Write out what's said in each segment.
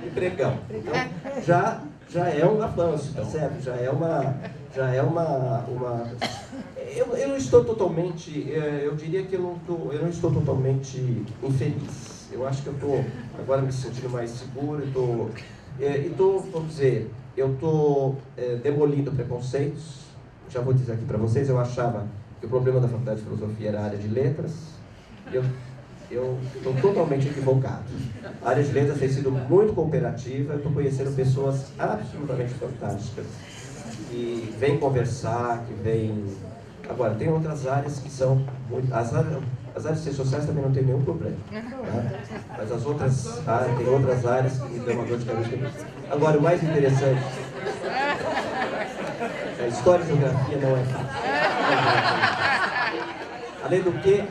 empregão. Então, já é um avanço, tá certo? Já é uma eu não estou totalmente, eu diria que eu não estou totalmente infeliz. Eu acho que eu estou agora me sentindo mais seguro e estou, vamos dizer, eu estou demolindo preconceitos. Já vou dizer aqui para vocês, eu achava que o problema da Faculdade de Filosofia era a área de letras. Eu estou totalmente equivocado. A área de letras tem sido muito cooperativa, eu estou conhecendo pessoas absolutamente fantásticas, que vêm conversar, que vêm... Agora, tem outras áreas que são muito... As áreas de ciências sociais também não tem nenhum problema, tá? Mas as outras áreas, tem outras áreas que me dão uma dor de cabeça. Agora, o mais interessante... A história e geografia não é fácil. Além do que,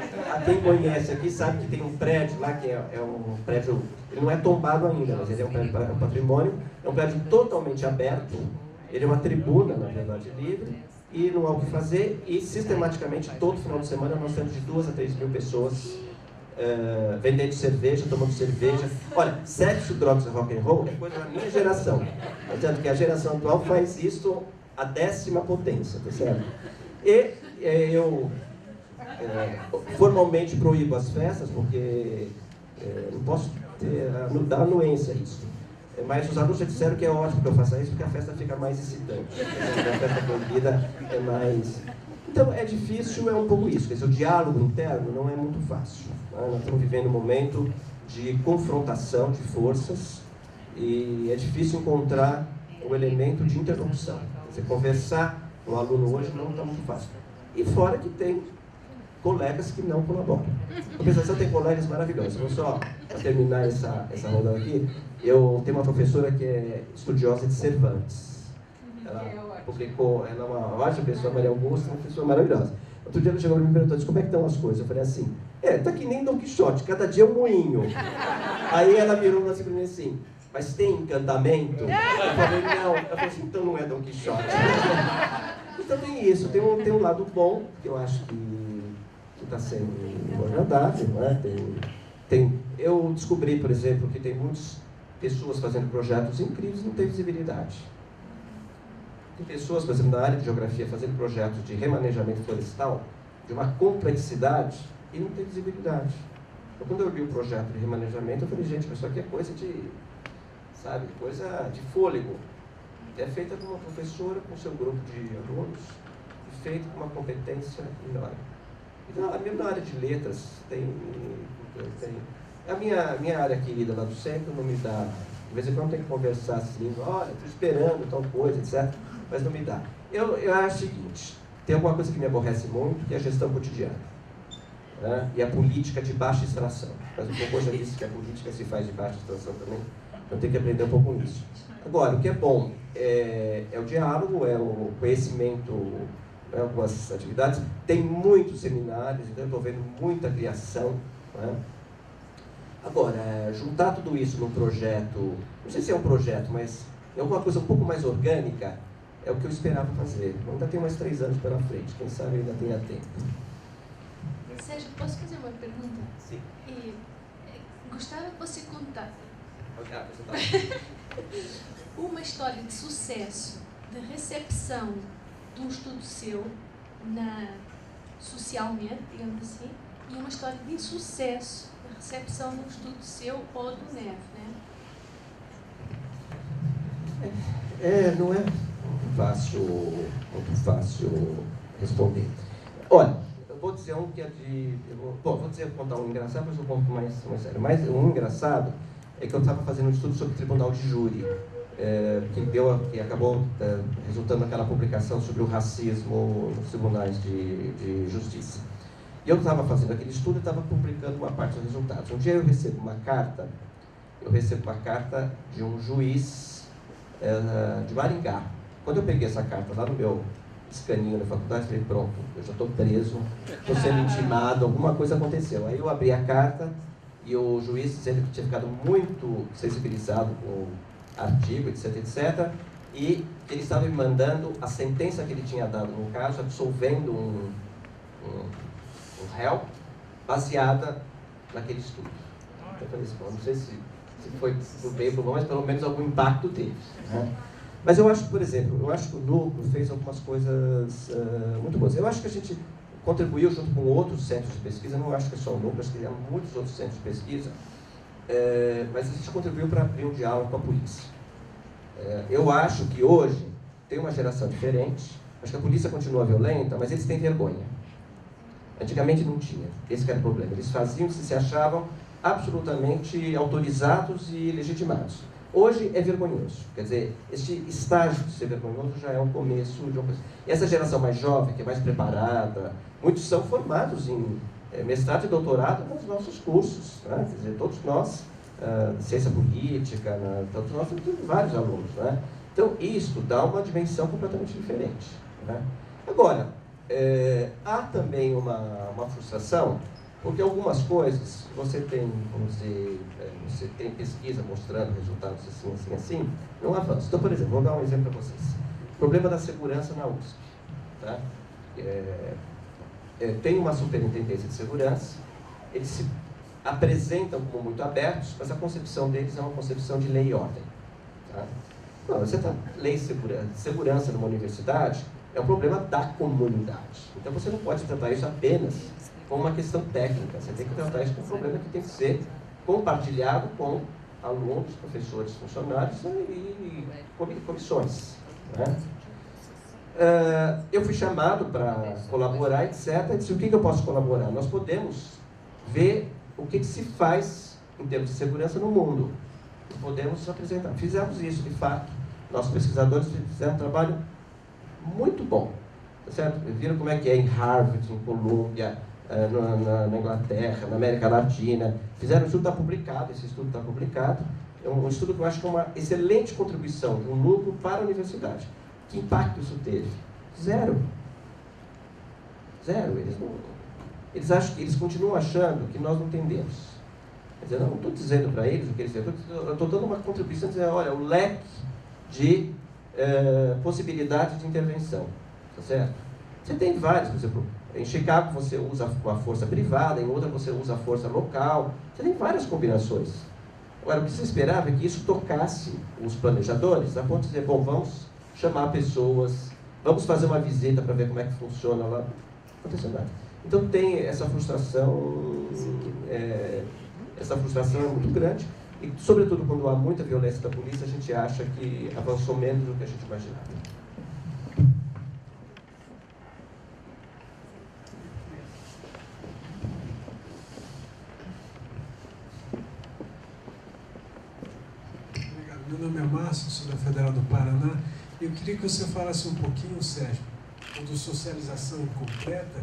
quem conhece aqui sabe que tem um prédio lá, que é um prédio, ele não é tombado ainda, mas ele é um patrimônio, é um prédio totalmente aberto, ele é uma tribuna, na verdade, livre, e não há o que fazer, e sistematicamente, todo final de semana, nós temos de 2 a 3 mil pessoas vendendo cerveja, tomando cerveja. Olha, sexo, drogas e rock and roll é coisa da minha geração, portanto, que a geração atual faz isso à 10ª potência, tá certo? E eu... formalmente proíbo as festas, porque não posso dar anuência a isso. Mas os alunos já disseram que é ótimo que eu faça isso, porque a festa fica mais excitante. A festa proibida é mais... Então, é difícil, é um pouco isso. Quer dizer, o diálogo interno não é muito fácil. Nós estamos vivendo um momento de confrontação de forças e é difícil encontrar o elemento de interrupção. Quer dizer, conversar com o aluno hoje não está muito fácil. E fora que tem colegas que não colaboram. A compensação tem colegas maravilhosos. Vou só, para terminar essa rodada aqui, eu tenho uma professora que é estudiosa de Cervantes. Ela publicou, ela é uma ótima pessoa, Maria Augusta, uma pessoa maravilhosa. Outro dia ela chegou e me perguntou, como é que estão as coisas? Eu falei assim, tá que nem Dom Quixote, cada dia é um moinho. Aí ela virou assim para mim assim, mas tem encantamento? Eu falei, não. Ela falou assim, então não é Dom Quixote. Então tem isso, tem um lado bom, que eu acho que está sendo agradável, né? Eu descobri, por exemplo, que tem muitas pessoas fazendo projetos incríveis e não tem visibilidade. Tem pessoas, por exemplo, na área de geografia, fazendo projetos de remanejamento florestal, de uma complexidade, e não tem visibilidade. Então, quando eu vi o projeto de remanejamento, eu falei, gente, mas isso aqui é coisa de, sabe, coisa de fôlego. É feita por uma professora, com seu grupo de alunos, e feita com uma competência enorme. Então, a mesma área de letras tem a minha área querida lá do centro não me dá, de vez em quando tem que conversar assim, olha, estou esperando tal coisa, etc., mas não me dá. Eu acho o seguinte, tem alguma coisa que me aborrece muito, que é a gestão cotidiana, né? E a política de baixa extração. Mas o Foucault já disse que a política se faz de baixa extração também, então tem que aprender um pouco nisso. Agora, o que é bom é o diálogo, é o conhecimento, algumas atividades, tem muitos seminários, então eu estou vendo muita criação, né? Agora, juntar tudo isso num projeto, não sei se é um projeto, mas é alguma coisa um pouco mais orgânica, é o que eu esperava fazer. Ainda tem mais 3 anos pela frente, quem sabe ainda tenha tempo. Sérgio, posso fazer uma pergunta? Sim. Gostava que você contasse Okay, uma história de sucesso, de recepção de um estudo seu socialmente, digamos assim, e uma história de insucesso, de recepção de um estudo seu ou do NEF, né? Não é muito fácil responder. Olha, eu vou dizer um que é de... vou contar um engraçado, mas eu conto mais sério. Mas um engraçado é que eu estava fazendo um estudo sobre tribunal de júri, que acabou resultando naquela publicação sobre o racismo nos tribunais de justiça. E eu estava fazendo aquele estudo e estava publicando uma parte dos resultados. Um dia eu recebo uma carta de um juiz de Maringá. Quando eu peguei essa carta lá no meu escaninho na faculdade, falei, pronto, eu já estou preso, estou sendo intimado, alguma coisa aconteceu. Aí eu abri a carta e o juiz dizendo que tinha ficado muito sensibilizado com o artigo, etc., e ele estava me mandando a sentença que ele tinha dado no caso, absolvendo um réu, baseada naquele estudo. Então eu falei assim, não sei se se foi por bem ou por mal, mas pelo menos algum impacto teve. Né? Mas eu acho, por exemplo, que o Núcleo fez algumas coisas muito boas. Eu acho que a gente contribuiu junto com outros centros de pesquisa, não acho que é só o Núcleo, acho que há muitos outros centros de pesquisa, mas a gente contribuiu para abrir um diálogo com a polícia. Eu acho que hoje tem uma geração diferente, acho que a polícia continua violenta, mas eles têm vergonha. Antigamente não tinha, esse era o problema. Eles faziam que se achavam absolutamente autorizados e legitimados. Hoje é vergonhoso. Quer dizer, este estágio de ser vergonhoso já é o começo de uma coisa. E essa geração mais jovem, que é mais preparada, muitos são formados em mestrado e doutorado nos nossos cursos. Né? Quer dizer, todos nós, ciência política, todos nós temos vários alunos. Né? Então, isso dá uma dimensão completamente diferente. Né? Agora, há também uma frustração, porque algumas coisas, você tem, vamos dizer, você tem pesquisa mostrando resultados assim, não avança. Então, por exemplo, vou dar um exemplo para vocês. Problema da segurança na USP. Tá? Tem uma superintendência de segurança, eles se apresentam como muito abertos, mas a concepção deles é uma concepção de lei e ordem. Tá? Não, você está lei e segurança numa universidade, é um problema da comunidade. Então você não pode tratar isso apenas como uma questão técnica, você tem que tratar isso como um problema que tem que ser compartilhado com alunos, professores, funcionários e comissões. Né? Eu fui chamado para colaborar, etc. Eu disse, o que eu posso colaborar? Nós podemos ver o que se faz em termos de segurança no mundo. Podemos apresentar. Fizemos isso, de fato. Nossos pesquisadores fizeram um trabalho muito bom. Tá certo? Viram como é que é em Harvard, em Colômbia, na Inglaterra, na América Latina. Fizeram um estudo, está publicado, esse estudo está publicado. É um estudo que eu acho que é uma excelente contribuição de um núcleo para a universidade. Que impacto isso teve? Zero. Zero. Eles continuam achando que nós não entendemos. Quer dizer, eu não estou dizendo para eles o que eles têm, eu estou dando uma contribuição, dizendo, olha, o leque de possibilidades de intervenção. Tá certo? Você tem vários, por exemplo, em Chicago você usa a força privada, em outra você usa a força local, você tem várias combinações. Agora, o que se esperava é que isso tocasse os planejadores, a ponto de dizer, bom, vamos chamar pessoas, vamos fazer uma visita para ver como é que funciona lá. Não aconteceu nada. Então tem essa frustração é muito grande, e sobretudo quando há muita violência da polícia, a gente acha que avançou menos do que a gente imaginava. Meu nome é Márcio, sou da Federal do Paraná. Eu queria que você falasse um pouquinho, Sérgio, do Socialização Incompleta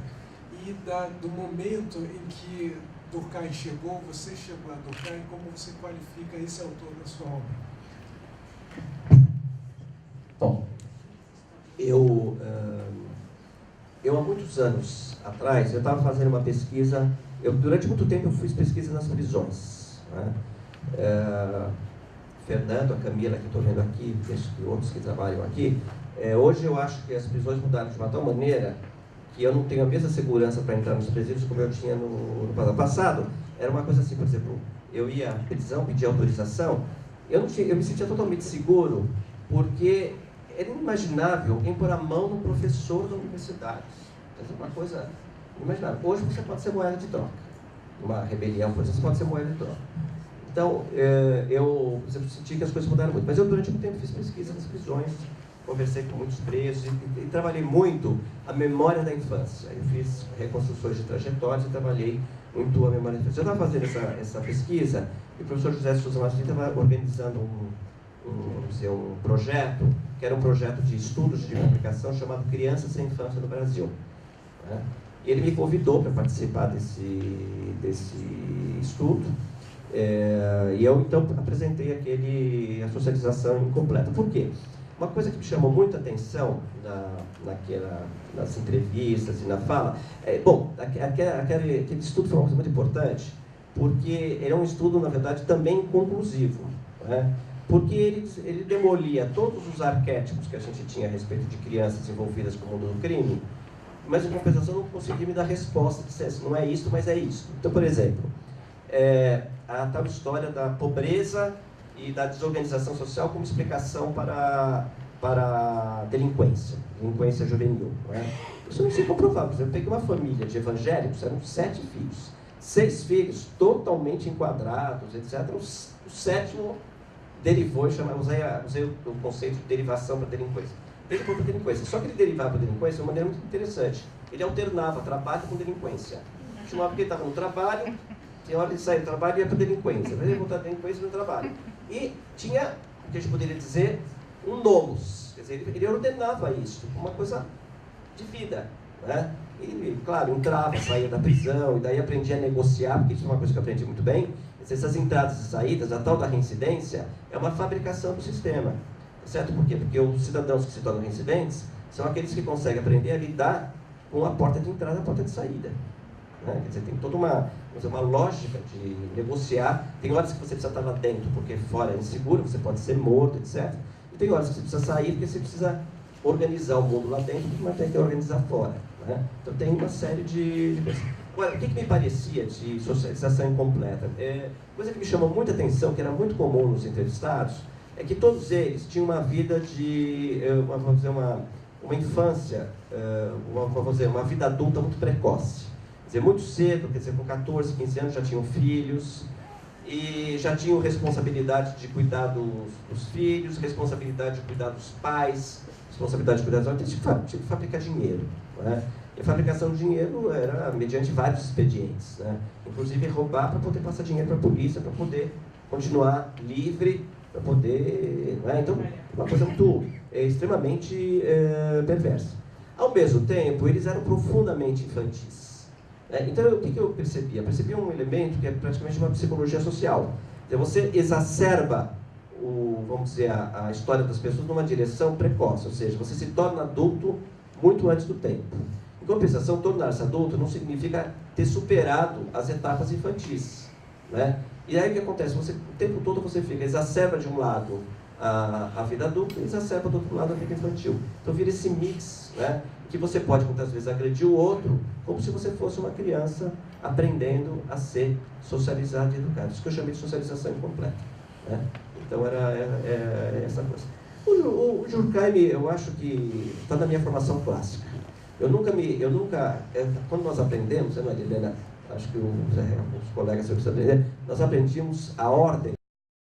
e do momento em que Durkheim chegou, você chegou a Durkheim, como você qualifica esse autor da sua obra? Bom, eu há muitos anos atrás, eu estava fazendo uma pesquisa, durante muito tempo eu fiz pesquisa nas prisões. Né? Fernando, a Camila, que estou vendo aqui, e outros que trabalham aqui, hoje eu acho que as prisões mudaram de uma tal maneira que eu não tenho a mesma segurança para entrar nos presídios como eu tinha no passado. Era uma coisa assim, por exemplo, eu ia à prisão, pedir autorização, eu me sentia totalmente seguro, porque era inimaginável alguém pôr a mão no professor da universidade. É uma coisa inimaginável. Hoje você pode ser moeda de troca. Uma rebelião, por exemplo, você pode ser moeda de troca. Então, eu, por exemplo, senti que as coisas mudaram muito. Mas eu, durante muito tempo, fiz pesquisa nas prisões, conversei com muitos presos e trabalhei muito a memória da infância. Eu fiz reconstruções de trajetórias e trabalhei muito a memória da infância. Eu estava fazendo essa pesquisa e o professor José Souza Martins estava organizando um projeto, que era um projeto de estudos de publicação chamado Crianças sem Infância no Brasil. Né? E ele me convidou para participar desse estudo. E eu, então, apresentei a socialização incompleta. Por quê? Uma coisa que me chamou muita atenção nas entrevistas e na fala, aquele estudo foi uma coisa muito importante, porque ele é um estudo, na verdade, também conclusivo, né? Porque ele demolia todos os arquétipos que a gente tinha a respeito de crianças envolvidas com o mundo do crime, mas, em compensação, não conseguia me dar resposta, dissesse, não é isso, mas é isso. Então, por exemplo, a tal história da pobreza e da desorganização social como explicação para a delinquência juvenil. Não é? Isso não se comprovava. Por exemplo, eu peguei uma família de evangélicos, eram 7 filhos. 6 filhos totalmente enquadrados, etc. O 7º derivou, usei o conceito de derivação para delinquência. Derivou para delinquência. Só que ele derivava para delinquência de uma maneira muito interessante. Ele alternava trabalho com delinquência. Tinha uma hora que ele estava no trabalho, tinha hora de sair do trabalho e ia para a delinquência. Ele voltar da delinquência no trabalho. E tinha, o que a gente poderia dizer, um nomos. Quer dizer, ele ordenava isso, uma coisa de vida. Né? E, claro, entrava, saía da prisão, e daí aprendia a negociar, porque isso é uma coisa que eu aprendi muito bem. Essas entradas e saídas, a tal da reincidência, é uma fabricação do sistema. Certo? Por quê? Porque os cidadãos que se tornam reincidentes são aqueles que conseguem aprender a lidar com a porta de entrada e a porta de saída. Né? Quer dizer, tem toda uma lógica de negociar. Tem horas que você precisa estar lá dentro, porque fora é inseguro, você pode ser morto, etc. E tem horas que você precisa sair, porque você precisa organizar o mundo lá dentro, mas tem que organizar fora. Né? Então tem uma série de coisas. Agora, o que me parecia de socialização incompleta? Coisa que me chamou muita atenção, que era muito comum nos entrevistados, é que todos eles tinham uma vida de, vamos dizer, uma infância, vamos dizer, uma vida adulta muito precoce. Quer dizer, muito cedo, quer dizer, com 14, 15 anos já tinham filhos, e já tinham responsabilidade de cuidar dos filhos, responsabilidade de cuidar dos pais, responsabilidade de cuidar dos outros, tinha que fabricar dinheiro. Né? E a fabricação de dinheiro era mediante vários expedientes. Né? Inclusive roubar para poder passar dinheiro para a polícia, para poder continuar livre, para poder... Né? Então, uma coisa muito, extremamente perversa. Ao mesmo tempo, eles eram profundamente infantis. Então, o que eu percebia? Eu percebia um elemento que é praticamente uma psicologia social. Então, você exacerba, vamos dizer, a história das pessoas numa direção precoce, ou seja, você se torna adulto muito antes do tempo. Em compensação, tornar-se adulto não significa ter superado as etapas infantis. Né? E aí o que acontece? O tempo todo você fica, exacerba de um lado a vida adulta e exacerba do outro lado a vida infantil. Então vira esse mix, né? Que você pode muitas vezes agredir o outro como se você fosse uma criança aprendendo a ser socializado e educado. Isso que eu chamei de socialização incompleta. Né? Então era essa coisa. O Durkheim, eu acho que está na minha formação clássica. Eu nunca, quando nós aprendemos, Helena, acho que os colegas precisam aprender, nós aprendíamos a ordem